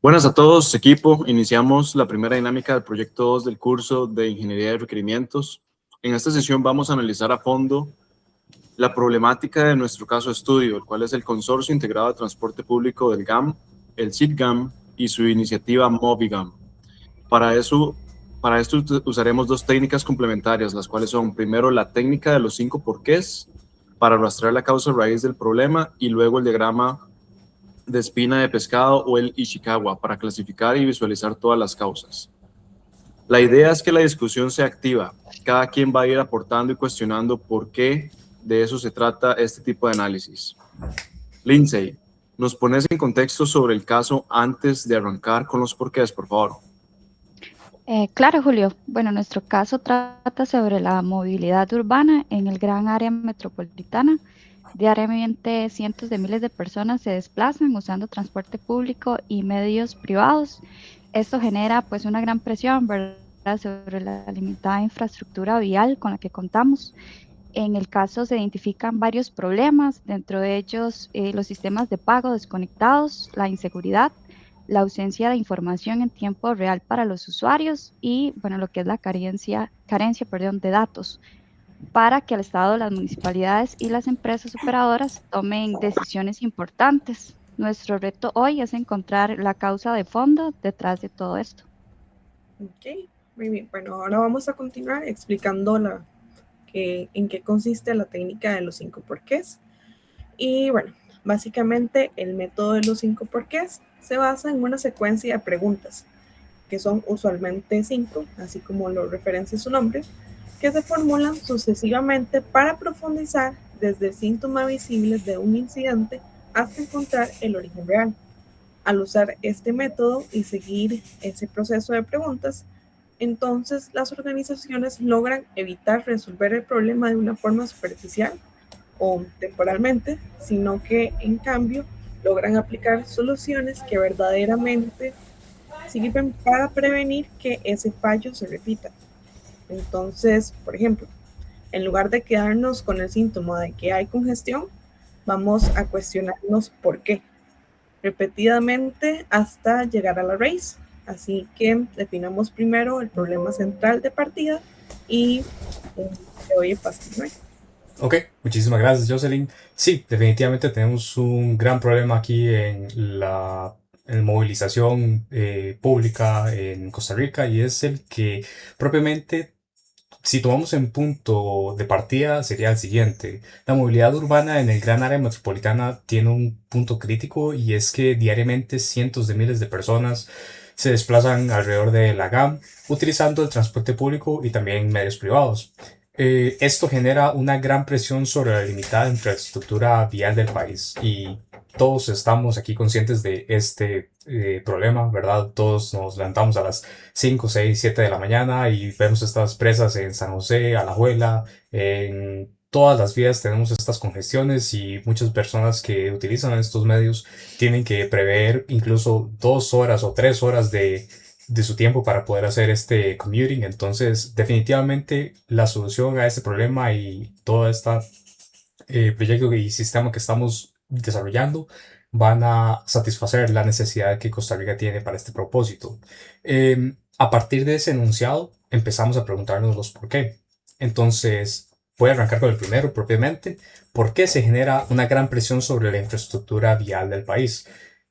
Buenas a todos, equipo. Iniciamos la primera dinámica del proyecto 2 del curso de Ingeniería de Requerimientos. En esta sesión vamos a analizar a fondo la problemática de nuestro caso de estudio, el cual es el Consorcio Integrado de Transporte Público del GAM, el CITGAM y su iniciativa MOVIGAM. Para esto usaremos dos técnicas complementarias, las cuales son primero la técnica de los 5 porqués para rastrear la causa raíz del problema y luego el diagrama de espina de pescado o el Ishikawa para clasificar y visualizar todas las causas. La idea es que la discusión sea activa. Cada quien va a ir aportando y cuestionando por qué de eso se trata este tipo de análisis. Lindsay, ¿nos pones en contexto sobre el caso antes de arrancar con los porqués, por favor? Claro, Julio. Bueno, nuestro caso trata sobre la movilidad urbana en el gran área metropolitana. Diariamente cientos de miles de personas se desplazan usando transporte público y medios privados. Esto genera pues una gran presión, ¿verdad?, sobre la limitada infraestructura vial con la que contamos. En el caso se identifican varios problemas, dentro de ellos los sistemas de pago desconectados, la inseguridad, la ausencia de información en tiempo real para los usuarios y, bueno, lo que es la carencia, de datos para que el Estado, las municipalidades y las empresas operadoras tomen decisiones importantes. Nuestro reto hoy es encontrar la causa de fondo detrás de todo esto. Ok, muy bien. Bueno, ahora vamos a continuar explicando en qué consiste la técnica de los 5 porqués. Y bueno, básicamente el método de los 5 porqués se basa en una secuencia de preguntas, que son usualmente 5, así como lo referencia su nombre, que se formulan sucesivamente para profundizar desde el síntoma visible de un incidente hasta encontrar el origen real. Al usar este método y seguir ese proceso de preguntas, entonces las organizaciones logran evitar resolver el problema de una forma superficial o temporalmente, sino que en cambio logran aplicar soluciones que verdaderamente sirven para prevenir que ese fallo se repita. Entonces, por ejemplo, en lugar de quedarnos con el síntoma de que hay congestión, vamos a cuestionarnos por qué, repetidamente hasta llegar a la raíz. Así que definamos primero el problema central de partida y te doy el paso. Ok, muchísimas gracias, Jocelyn. Sí, definitivamente tenemos un gran problema aquí en movilización pública en Costa Rica, y es el que propiamente, si tomamos en punto de partida, sería el siguiente. La movilidad urbana en el gran área metropolitana tiene un punto crítico, y es que diariamente cientos de miles de personas se desplazan alrededor de la GAM utilizando el transporte público y también medios privados. Esto genera una gran presión sobre la limitada infraestructura vial del país, y todos estamos aquí conscientes de este problema, ¿verdad? Todos nos levantamos a las 5, 6, 7 de la mañana y vemos estas presas en San José, Alajuela, en todas las vías tenemos estas congestiones, y muchas personas que utilizan estos medios tienen que prever incluso 2 horas o 3 horas de su tiempo para poder hacer este commuting. Entonces, definitivamente la solución a este problema y todo este proyecto y sistema que estamos desarrollando van a satisfacer la necesidad que Costa Rica tiene para este propósito. A partir de ese enunciado, empezamos a preguntarnos los por qué. Entonces, voy a arrancar con el primero propiamente. ¿Por qué se genera una gran presión sobre la infraestructura vial del país?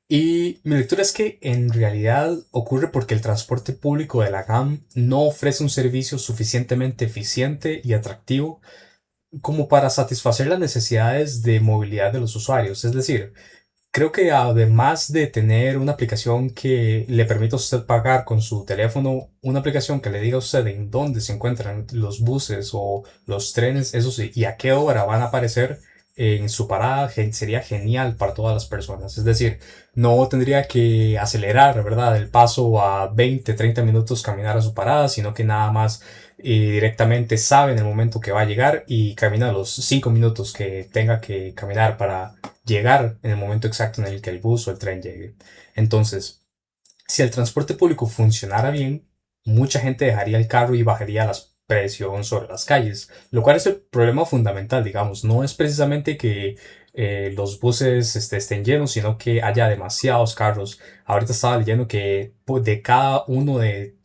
Y mi lectura es que en realidad ocurre porque el transporte público de la GAM no ofrece un servicio suficientemente eficiente y atractivo como para satisfacer las necesidades de movilidad de los usuarios. Es decir, creo que además de tener una aplicación que le permita a usted pagar con su teléfono, una aplicación que le diga a usted en dónde se encuentran los buses o los trenes, eso sí, y a qué hora van a aparecer en su parada, sería genial para todas las personas. Es decir, no tendría que acelerar, ¿verdad?, el paso a 20, 30 minutos caminar a su parada, sino que nada más directamente sabe en el momento que va a llegar y camina los 5 minutos que tenga que caminar para llegar en el momento exacto en el que el bus o el tren llegue. Entonces, si el transporte público funcionara bien, mucha gente dejaría el carro y bajaría la presión sobre las calles, lo cual es el problema fundamental, digamos. No es precisamente que los buses estén llenos, sino que haya demasiados carros. Ahorita estaba leyendo que de cada uno de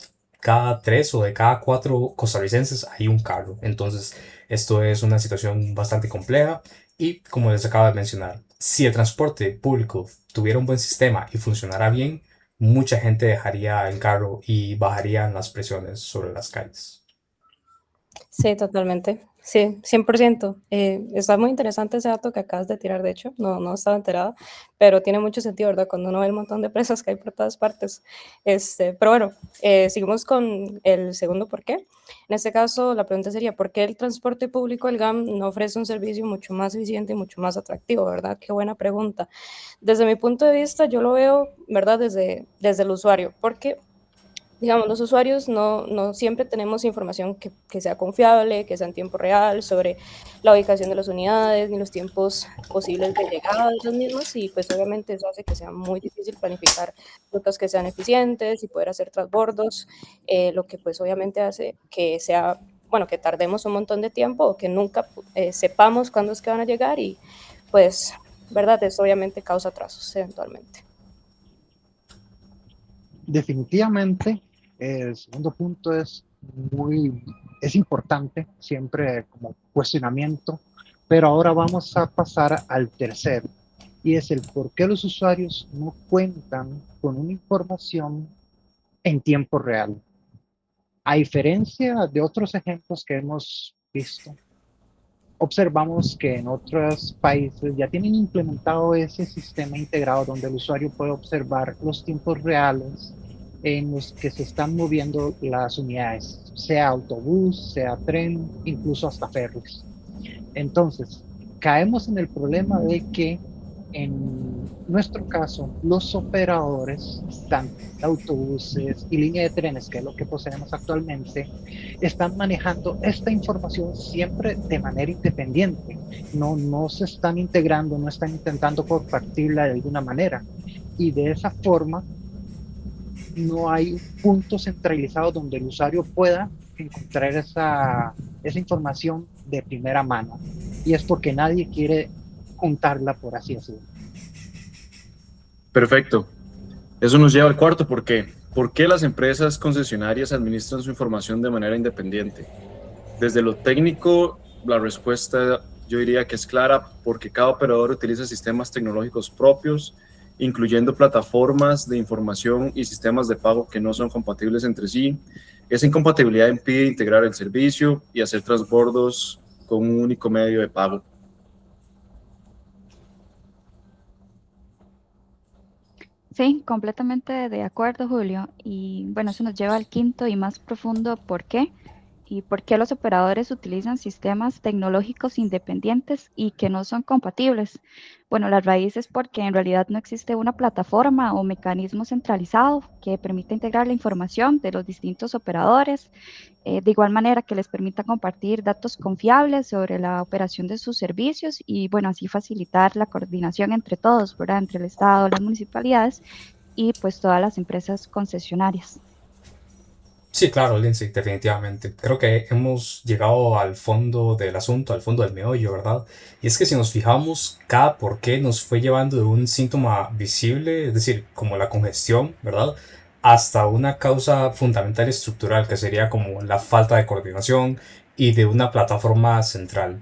cada 3 o de cada 4 costarricenses hay un carro. Entonces, esto es una situación bastante compleja y como les acabo de mencionar, si el transporte público tuviera un buen sistema y funcionara bien, mucha gente dejaría el carro y bajarían las presiones sobre las calles. Sí, totalmente. Sí, 100%. Está muy interesante ese dato que acabas de tirar, de hecho, no estaba enterada, pero tiene mucho sentido, ¿verdad? Cuando uno ve el montón de presas que hay por todas partes. Pero bueno, seguimos con el segundo por qué. En este caso, la pregunta sería, ¿por qué el transporte público, el GAM, no ofrece un servicio mucho más eficiente y mucho más atractivo, ¿verdad? Qué buena pregunta. Desde mi punto de vista, yo lo veo, ¿verdad? Desde el usuario, porque digamos, los usuarios no siempre tenemos información que sea confiable, que sea en tiempo real, sobre la ubicación de las unidades, ni los tiempos posibles de llegada de las mismas, y pues obviamente eso hace que sea muy difícil planificar rutas que sean eficientes y poder hacer transbordos, lo que pues obviamente hace que sea, bueno, que tardemos un montón de tiempo o que nunca sepamos cuándo es que van a llegar y pues, ¿verdad? Eso obviamente causa atrasos eventualmente. Definitivamente, el segundo punto es importante, siempre como cuestionamiento, pero ahora vamos a pasar al tercero, y es el por qué los usuarios no cuentan con una información en tiempo real. A diferencia de otros ejemplos que hemos visto, observamos que en otros países ya tienen implementado ese sistema integrado donde el usuario puede observar los tiempos reales en los que se están moviendo las unidades, sea autobús, sea tren, incluso hasta ferries. Entonces, caemos en el problema de que en nuestro caso, los operadores, tanto de autobuses y línea de trenes, que es lo que poseemos actualmente, están manejando esta información siempre de manera independiente. No se están integrando, no están intentando compartirla de alguna manera. Y de esa forma, no hay un punto centralizado donde el usuario pueda encontrar esa información de primera mano. Y es porque nadie quiere juntarla, por así decirlo. Perfecto. Eso nos lleva al cuarto por qué. ¿Por qué las empresas concesionarias administran su información de manera independiente? Desde lo técnico, la respuesta yo diría que es clara, porque cada operador utiliza sistemas tecnológicos propios, incluyendo plataformas de información y sistemas de pago que no son compatibles entre sí. Esa incompatibilidad impide integrar el servicio y hacer transbordos con un único medio de pago. Sí, completamente de acuerdo, Julio. Y bueno, eso nos lleva al quinto y más profundo ¿por qué? Y por qué los operadores utilizan sistemas tecnológicos independientes y que no son compatibles. Bueno, la raíz es porque en realidad no existe una plataforma o mecanismo centralizado que permita integrar la información de los distintos operadores, de igual manera que les permita compartir datos confiables sobre la operación de sus servicios y, bueno, así facilitar la coordinación entre todos, ¿verdad? Entre el Estado, las municipalidades y pues todas las empresas concesionarias. Sí, claro, Lindsay, definitivamente. Creo que hemos llegado al fondo del asunto, al fondo del meollo, ¿verdad? Y es que si nos fijamos, cada por qué nos fue llevando de un síntoma visible, es decir, como la congestión, ¿verdad? Hasta una causa fundamental estructural, que sería como la falta de coordinación y de una plataforma central,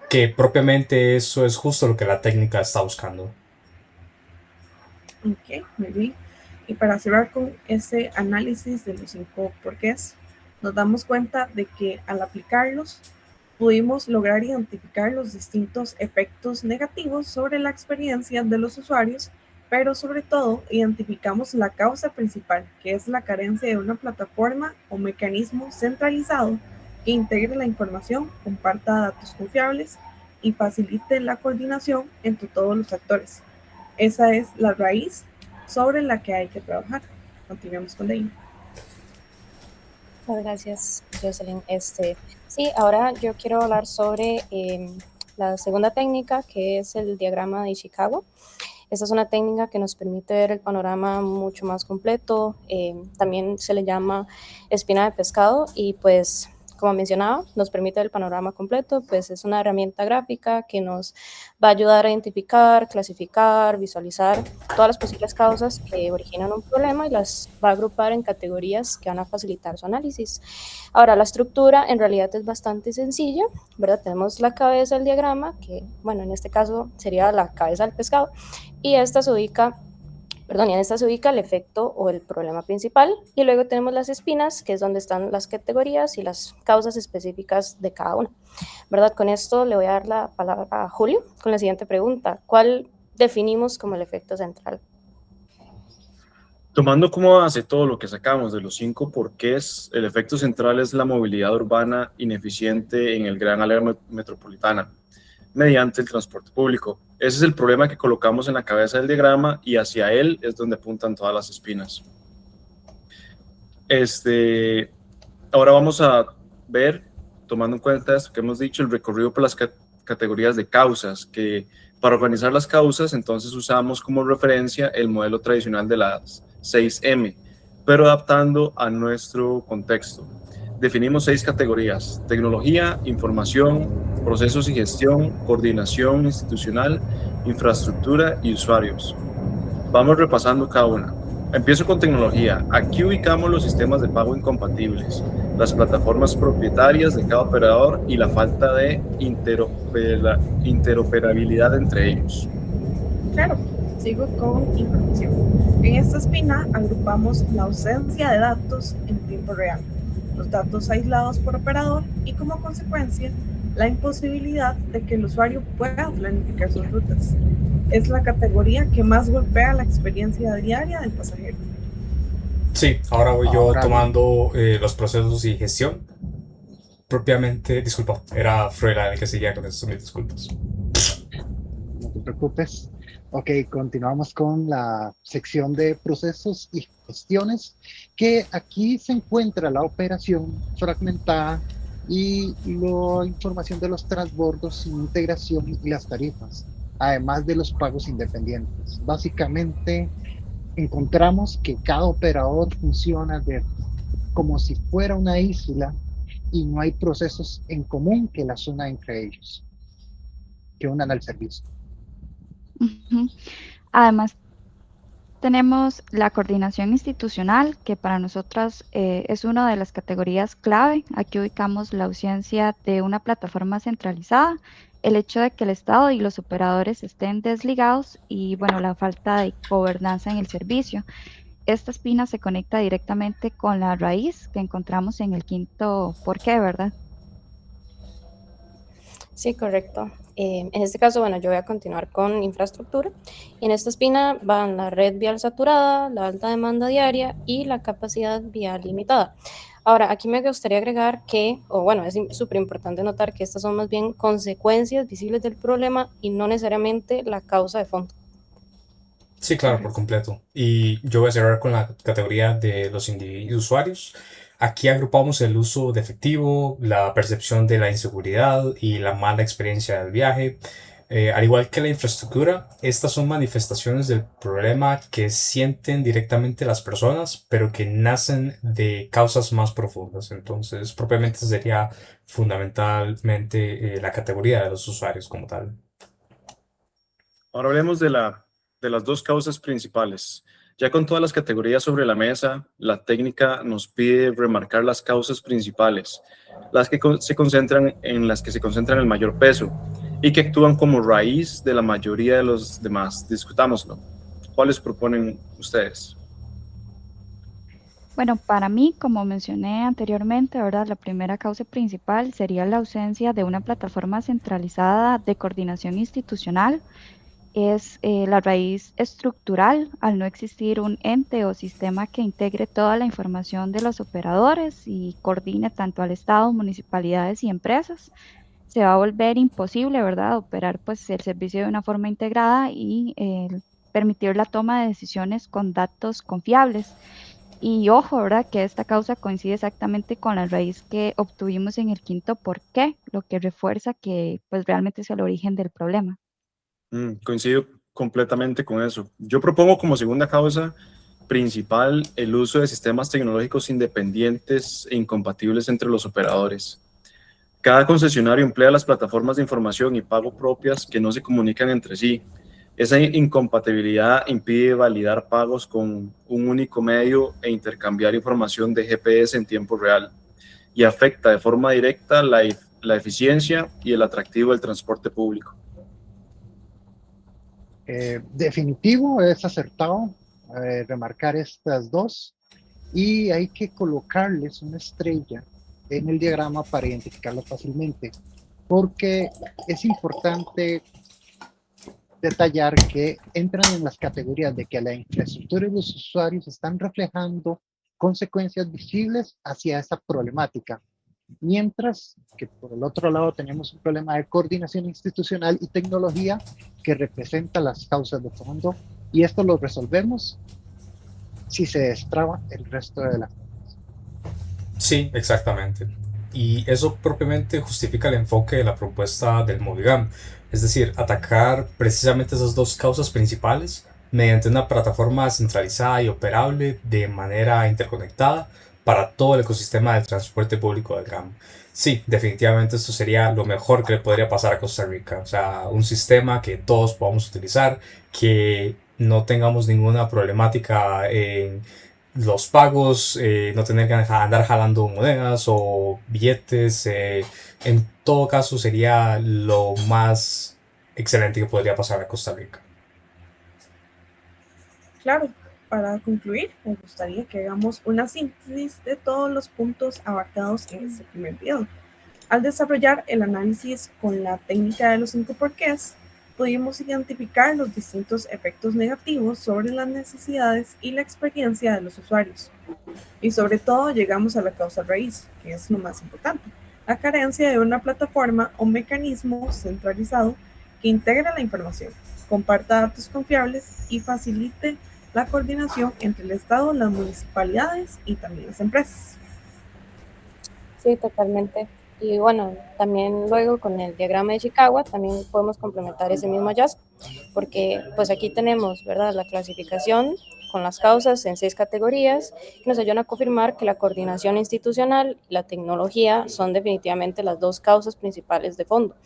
que propiamente eso es justo lo que la técnica está buscando. Ok, muy bien. Y para cerrar con ese análisis de los 5 porqués, nos damos cuenta de que al aplicarlos pudimos lograr identificar los distintos efectos negativos sobre la experiencia de los usuarios, pero sobre todo identificamos la causa principal, que es la carencia de una plataforma o mecanismo centralizado que integre la información, comparta datos confiables y facilite la coordinación entre todos los actores. Esa es la raíz sobre la que hay que trabajar. Continuemos con Deina. Muchas gracias, Jocelyn. Sí, ahora yo quiero hablar sobre la segunda técnica, que es el diagrama de Ishikawa. Esta es una técnica que nos permite ver el panorama mucho más completo. También se le llama espina de pescado y pues como mencionaba, nos permite el panorama completo, pues es una herramienta gráfica que nos va a ayudar a identificar, clasificar, visualizar todas las posibles causas que originan un problema y las va a agrupar en categorías que van a facilitar su análisis. Ahora, la estructura en realidad es bastante sencilla, ¿verdad? Tenemos la cabeza del diagrama, que, bueno, en este caso sería la cabeza del pescado, y esta se ubica, perdón, y en esta se ubica el efecto o el problema principal, y luego tenemos las espinas, que es donde están las categorías y las causas específicas de cada una, ¿verdad? Con esto le voy a dar la palabra a Julio con la siguiente pregunta. ¿Cuál definimos como el efecto central? Tomando como base todo lo que sacamos de los 5 porqués, el efecto central es la movilidad urbana ineficiente en el gran área metropolitana mediante el transporte público. Ese es el problema que colocamos en la cabeza del diagrama y hacia él es donde apuntan todas las espinas. Ahora vamos a ver, tomando en cuenta esto que hemos dicho, el recorrido por las categorías de causas, que para organizar las causas entonces usamos como referencia el modelo tradicional de las 6M, pero adaptando a nuestro contexto. Definimos 6 categorías: tecnología, información, procesos y gestión, coordinación institucional, infraestructura y usuarios. Vamos repasando cada una. Empiezo con tecnología. Aquí ubicamos los sistemas de pago incompatibles, las plataformas propietarias de cada operador y la falta de interoperabilidad entre ellos. Claro, sigo con información. En esta espina agrupamos la ausencia de datos en tiempo real, los datos aislados por operador y como consecuencia la imposibilidad de que el usuario pueda planificar sus rutas. Es la categoría que más golpea la experiencia diaria del pasajero. Sí, ahora voy yo Ahora bien. tomando los procesos y gestión. Propiamente, disculpa, era Froilán el que seguía con eso, mis disculpas. No te preocupes. Ok, continuamos con la sección de procesos y gestiones, que aquí se encuentra la operación fragmentada y la información de los transbordos, integración y las tarifas, además de los pagos independientes. Básicamente, encontramos que cada operador funciona como si fuera una isla y no hay procesos en común que las unan entre ellos, que unan al servicio. Ujú. Además, tenemos la coordinación institucional, que para nosotras es una de las categorías clave. Aquí ubicamos la ausencia de una plataforma centralizada, el hecho de que el Estado y los operadores estén desligados y, bueno, la falta de gobernanza en el servicio. Esta espina se conecta directamente con la raíz que encontramos en el quinto porqué, ¿verdad? Sí, correcto. En este caso, bueno, yo voy a continuar con infraestructura. Y en esta espina van la red vial saturada, la alta demanda diaria y la capacidad vial limitada. Ahora, aquí me gustaría agregar que, o bueno, es súper importante notar que estas son más bien consecuencias visibles del problema y no necesariamente la causa de fondo. Sí, claro, por completo. Y yo voy a cerrar con la categoría de los usuarios. Aquí agrupamos el uso de efectivo, la percepción de la inseguridad y la mala experiencia del viaje. Al igual que la infraestructura, estas son manifestaciones del problema que sienten directamente las personas, pero que nacen de causas más profundas. Entonces, propiamente sería fundamentalmente la categoría de los usuarios como tal. Ahora hablemos de las 2 causas principales. Ya con todas las categorías sobre la mesa, la técnica nos pide remarcar las causas principales, las que se concentran en las que se concentran el mayor peso y que actúan como raíz de la mayoría de los demás. Discutámoslo. ¿Cuáles proponen ustedes? Bueno, para mí, como mencioné anteriormente, ¿verdad? La primera causa principal sería la ausencia de una plataforma centralizada de coordinación institucional. Es la raíz estructural al no existir un ente o sistema que integre toda la información de los operadores y coordine tanto al Estado, municipalidades y empresas. Se va a volver imposible, ¿verdad? Operar pues el servicio de una forma integrada y permitir la toma de decisiones con datos confiables. Y ojo, ¿verdad? Que esta causa coincide exactamente con la raíz que obtuvimos en el quinto por qué, lo que refuerza que pues realmente es el origen del problema. Coincido completamente con eso. Yo propongo como segunda causa principal el uso de sistemas tecnológicos independientes e incompatibles entre los operadores. Cada concesionario emplea las plataformas de información y pago propias que no se comunican entre sí. Esa incompatibilidad impide validar pagos con un único medio e intercambiar información de GPS en tiempo real, y afecta de forma directa la eficiencia y el atractivo del transporte público. Definitivo, es acertado remarcar estas dos, y hay que colocarles una estrella en el diagrama para identificarlo fácilmente, porque es importante detallar que entran en las categorías de que la infraestructura y los usuarios están reflejando consecuencias visibles hacia esa problemática, mientras que por el otro lado tenemos un problema de coordinación institucional y tecnología que representa las causas de fondo, y esto lo resolvemos si se destraba el resto de la. Sí, exactamente. Y eso propiamente justifica el enfoque de la propuesta del Movigam, es decir, atacar precisamente esas dos causas principales mediante una plataforma centralizada y operable de manera interconectada para todo el ecosistema del transporte público del GAM. Sí, definitivamente esto sería lo mejor que le podría pasar a Costa Rica, o sea, un sistema que todos podamos utilizar, que no tengamos ninguna problemática en los pagos, no tener que andar jalando monedas o billetes. En todo caso, sería lo más excelente que podría pasar a Costa Rica. Claro, para concluir, me gustaría que hagamos una síntesis de todos los puntos abarcados en este primer video. Al desarrollar el análisis con la técnica de los 5 porqués, pudimos identificar los distintos efectos negativos sobre las necesidades y la experiencia de los usuarios. Y sobre todo llegamos a la causa raíz, que es lo más importante, la carencia de una plataforma o mecanismo centralizado que integre la información, comparta datos confiables y facilite la coordinación entre el Estado, las municipalidades y también las empresas. Sí, totalmente. Y bueno, también luego con el diagrama de Chicago también podemos complementar ese mismo hallazgo, porque pues aquí tenemos, ¿verdad?, la clasificación con las causas en 6 categorías, que nos ayudan a confirmar que la coordinación institucional y la tecnología son definitivamente las dos causas principales de fondo,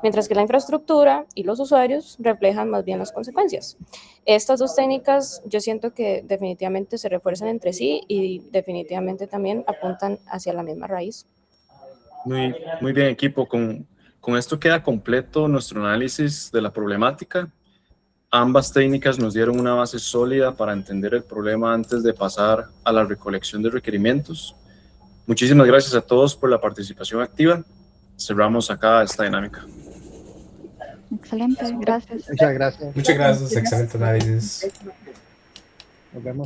mientras que la infraestructura y los usuarios reflejan más bien las consecuencias. Estas dos técnicas yo siento que definitivamente se refuerzan entre sí y definitivamente también apuntan hacia la misma raíz. Muy bien, equipo. Con esto queda completo nuestro análisis de la problemática. Ambas técnicas nos dieron una base sólida para entender el problema antes de pasar a la recolección de requerimientos. Muchísimas gracias a todos por la participación activa. Cerramos acá esta dinámica. Excelente, gracias. Muchas gracias. Muchas gracias, excelente análisis. Nos vemos.